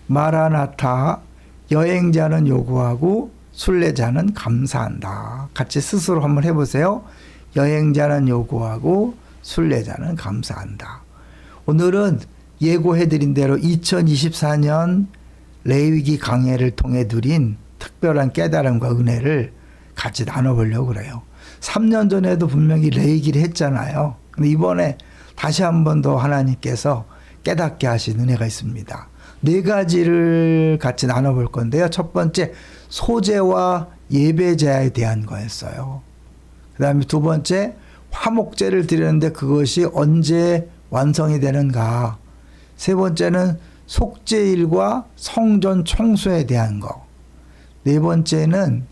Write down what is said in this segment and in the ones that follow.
마라나타, 여행자는 요구하고 순례자는 감사한다. 같이 스스로 한번 해보세요. 여행자는 요구하고 순례자는 감사한다. 오늘은 예고해드린 대로 2024년 레위기 강해를 통해 누린 특별한 깨달음과 은혜를 같이 나눠보려고 그래요. 3년 전에도 분명히 레위기를 했잖아요. 근데 이번에 다시 한 번 더 하나님께서 깨닫게 하신 은혜가 있습니다. 4가지를 같이 나눠볼 건데요. 첫 번째, 소제와 예배제에 대한 거였어요. 그 다음에 두 번째, 화목제를 드리는데 그것이 언제 완성이 되는가. 세 번째는 속죄일과 성전 청소에 대한 거. 네 번째는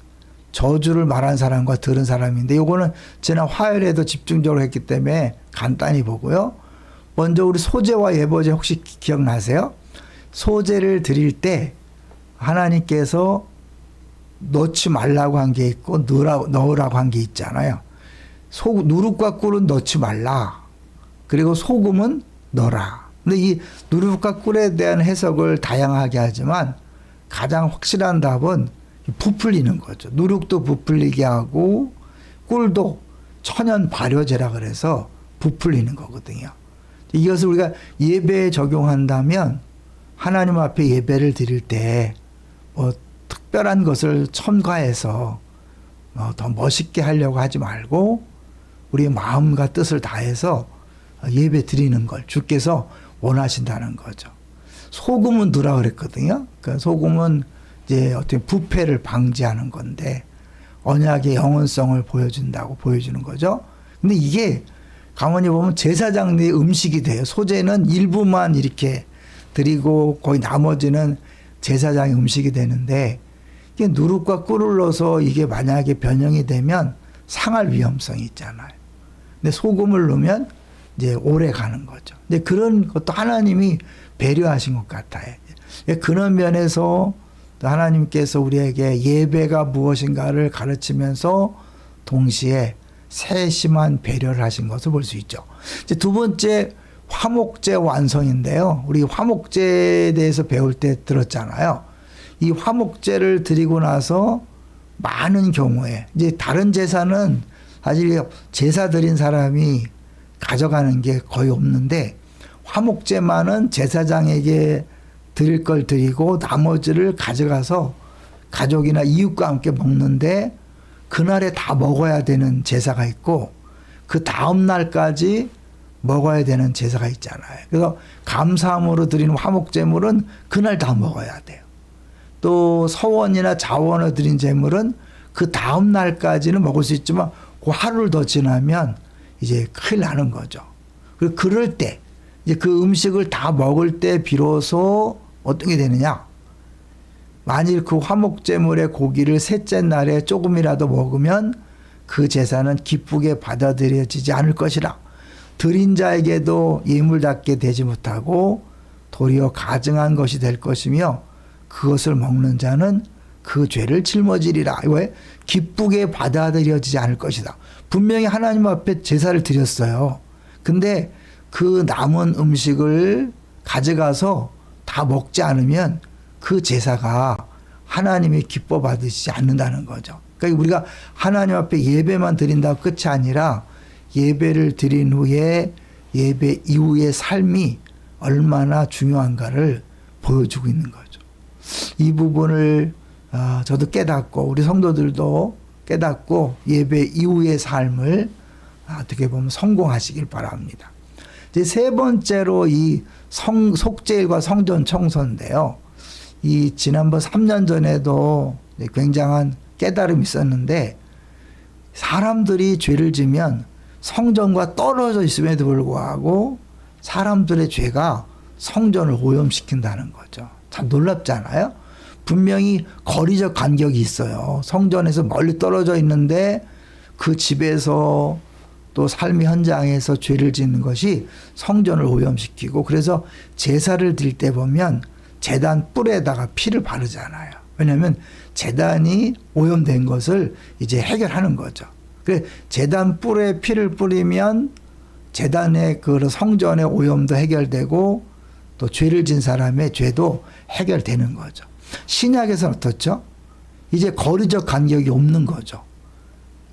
저주를 말한 사람과 들은 사람인데 이거는 지난 화요일에도 집중적으로 했기 때문에 간단히 보고요. 먼저 우리 소제와 예배제 혹시 기억나세요? 소제를 드릴 때 하나님께서 넣지 말라고 한 게 있고 넣으라고 한 게 있잖아요. 누룩과 꿀은 넣지 말라. 그리고 소금은 넣어라. 근데 이 누룩과 꿀에 대한 해석을 다양하게 하지만 가장 확실한 답은 부풀리는 거죠. 누룩도 부풀리게 하고 꿀도 천연 발효제라 그래서 부풀리는 거거든요. 이것을 우리가 예배에 적용한다면 하나님 앞에 예배를 드릴 때 뭐 특별한 것을 첨가해서 더 멋있게 하려고 하지 말고 우리의 마음과 뜻을 다해서 예배 드리는 걸 주께서 원하신다는 거죠. 소금은 넣으라 그랬거든요. 그러니까 소금은 이제 어떻게 부패를 방지하는 건데 언약의 영원성을 보여주는 거죠. 근데 이게 가만히 보면 제사장의 음식이 돼요. 소제는 일부만 이렇게 드리고 거의 나머지는 제사장의 음식이 되는데 이게 누룩과 꿀을 넣어서 이게 만약에 변형이 되면 상할 위험성이 있잖아요. 근데 소금을 넣으면 이제 오래 가는 거죠. 근데 그런 것도 하나님이 배려하신 것 같아요. 그런 면에서 하나님께서 우리에게 예배가 무엇인가를 가르치면서 동시에 세심한 배려를 하신 것을 볼 수 있죠. 이제 두 번째, 화목제 완성인데요. 우리 화목제에 대해서 배울 때 들었잖아요. 이 화목제를 드리고 나서 많은 경우에 이제 다른 제사는 사실 제사 드린 사람이 가져가는 게 거의 없는데 화목제만은 제사장에게 드릴 걸 드리고 나머지를 가져가서 가족이나 이웃과 함께 먹는데 그날에 다 먹어야 되는 제사가 있고 그 다음 날까지 먹어야 되는 제사가 있잖아요. 그래서 감사함으로 드리는 화목제물은 그날 다 먹어야 돼요. 또 서원이나 자원을 드린 제물은 그 다음 날까지는 먹을 수 있지만 그 하루를 더 지나면 이제 큰일 나는 거죠. 그리고 그럴 때 이제 그 음식을 다 먹을 때 비로소 어떤 게 되느냐? 만일 그 화목제물의 고기를 셋째 날에 조금이라도 먹으면 그 제사는 기쁘게 받아들여지지 않을 것이라. 드린 자에게도 예물답게 되지 못하고 도리어 가증한 것이 될 것이며 그것을 먹는 자는 그 죄를 짊어지리라. 왜? 기쁘게 받아들여지지 않을 것이다. 분명히 하나님 앞에 제사를 드렸어요. 근데 그 남은 음식을 가져가서 다 먹지 않으면 그 제사가 하나님이 기뻐 받으시지 않는다는 거죠. 그러니까 우리가 하나님 앞에 예배만 드린다고 끝이 아니라 예배를 드린 후에 예배 이후의 삶이 얼마나 중요한가를 보여주고 있는 거죠. 이 부분을 저도 깨닫고 우리 성도들도 깨닫고 예배 이후의 삶을 어떻게 보면 성공하시길 바랍니다. 이제 세 번째로 이 속죄일과 성전 청소인데요. 이 지난번 3년 전에도 굉장한 깨달음이 있었는데 사람들이 죄를 지면 성전과 떨어져 있음에도 불구하고 사람들의 죄가 성전을 오염시킨다는 거죠. 참 놀랍잖아요. 분명히 거리적 간격이 있어요. 성전에서 멀리 떨어져 있는데 그 집에서 또 삶의 현장에서 죄를 짓는 것이 성전을 오염시키고 그래서 제사를 드릴 때 보면 제단 뿔에다가 피를 바르잖아요. 왜냐하면 제단이 오염된 것을 이제 해결하는 거죠. 그래 제단 뿔에 피를 뿌리면 제단의 그 성전의 오염도 해결되고 또 죄를 진 사람의 죄도 해결되는 거죠. 신약에서는 어떻죠? 이제 거리적 간격이 없는 거죠.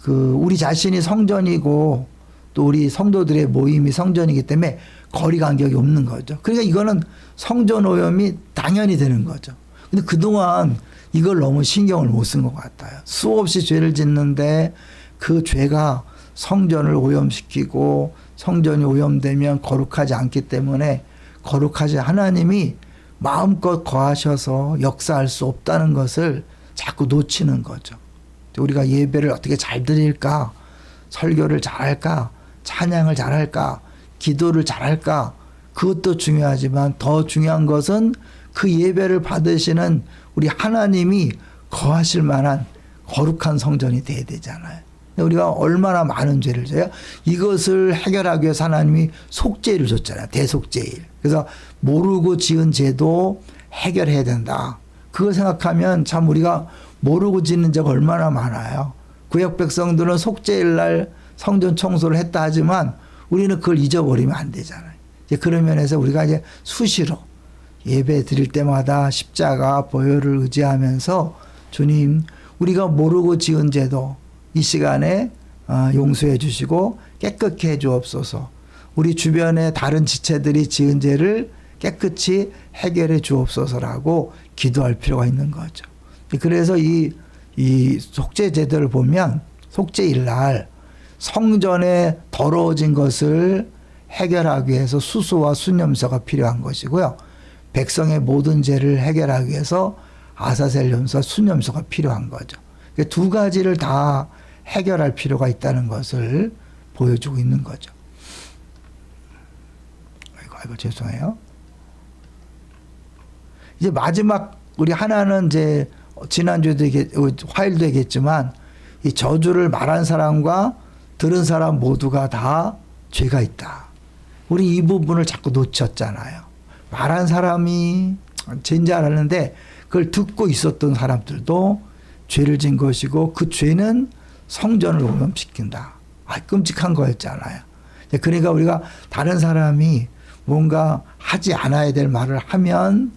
우리 자신이 성전이고 또 우리 성도들의 모임이 성전이기 때문에 거리 간격이 없는 거죠. 그러니까 이거는 성전 오염이 당연히 되는 거죠. 근데 그동안 이걸 너무 신경을 못 쓴 것 같아요. 수없이 죄를 짓는데 그 죄가 성전을 오염시키고 성전이 오염되면 거룩하지 않기 때문에 거룩하지 하나님이 마음껏 거하셔서 역사할 수 없다는 것을 자꾸 놓치는 거죠. 우리가 예배를 어떻게 잘 드릴까? 설교를 잘할까? 찬양을 잘할까? 기도를 잘할까? 그것도 중요하지만 더 중요한 것은 그 예배를 받으시는 우리 하나님이 거하실 만한 거룩한 성전이 돼야 되잖아요. 우리가 얼마나 많은 죄를 져요? 이것을 해결하기 위해서 하나님이 속죄를 줬잖아요. 대속죄일. 그래서 모르고 지은 죄도 해결해야 된다. 그거 생각하면 참 우리가 모르고 짓는 죄가 얼마나 많아요. 구약 백성들은 속죄일 날 성전 청소를 했다 하지만 우리는 그걸 잊어버리면 안 되잖아요. 이제 그런 면에서 우리가 이제 수시로 예배 드릴 때마다 십자가 보혈을 의지하면서 주님, 우리가 모르고 지은 죄도 이 시간에 용서해 주시고 깨끗게 해 주옵소서. 우리 주변에 다른 지체들이 지은 죄를 깨끗이 해결해 주옵소서라고 기도할 필요가 있는 거죠. 그래서 이 속죄 제도를 보면 속죄일 날 성전에 더러워진 것을 해결하기 위해서 수소와 순염소가 필요한 것이고요. 백성의 모든 죄를 해결하기 위해서 아사셀 염소와 순염소가 필요한 거죠. 두 가지를 다 해결할 필요가 있다는 것을 보여주고 있는 거죠. 아이고 죄송해요. 이제 마지막 우리 하나는 이제 지난주에도 화요일도 얘기했지만 이 저주를 말한 사람과 들은 사람 모두가 다 죄가 있다. 우리 이 부분을 자꾸 놓쳤잖아요. 말한 사람이 죄인 줄 알았는데 그걸 듣고 있었던 사람들도 죄를 진 것이고 그 죄는 성전을 오염시킨다. 끔찍한 거였잖아요. 그러니까 우리가 다른 사람이 뭔가 하지 않아야 될 말을 하면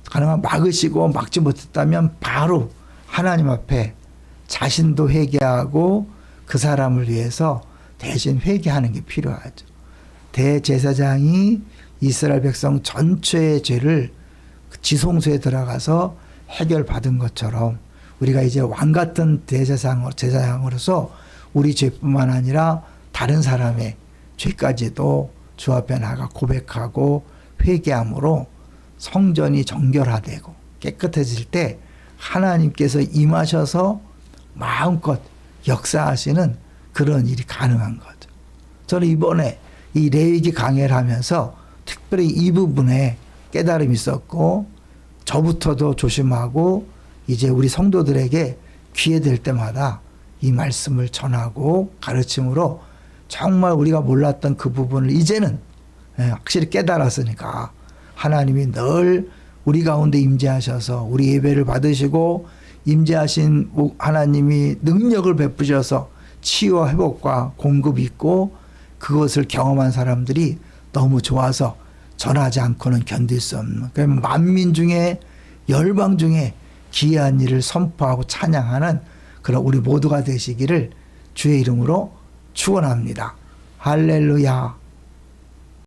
가능한 막으시고 막지 못했다면 바로 하나님 앞에 자신도 회개하고 그 사람을 위해서 대신 회개하는 게 필요하죠. 대제사장이 이스라엘 백성 전체의 죄를 지성소에 들어가서 해결받은 것처럼 우리가 이제 왕 같은 제사장으로서 우리 죄뿐만 아니라 다른 사람의 죄까지도 주 앞에 나가 고백하고 회개함으로 성전이 정결화되고 깨끗해질 때 하나님께서 임하셔서 마음껏 역사하시는 그런 일이 가능한 거죠. 저는 이번에 이 레위기 강해를 하면서 특별히 이 부분에 깨달음이 있었고 저부터도 조심하고 이제 우리 성도들에게 기회 될 때마다 이 말씀을 전하고 가르침으로 정말 우리가 몰랐던 그 부분을 이제는 확실히 깨달았으니까 하나님이 늘 우리 가운데 임재하셔서 우리 예배를 받으시고 임재하신 하나님이 능력을 베푸셔서 치유와 회복과 공급이 있고 그것을 경험한 사람들이 너무 좋아서 전하지 않고는 견딜 수 없는 그러면 만민 중에 열방 중에 기이한 일을 선포하고 찬양하는 그런 우리 모두가 되시기를 주의 이름으로 축원합니다. 할렐루야.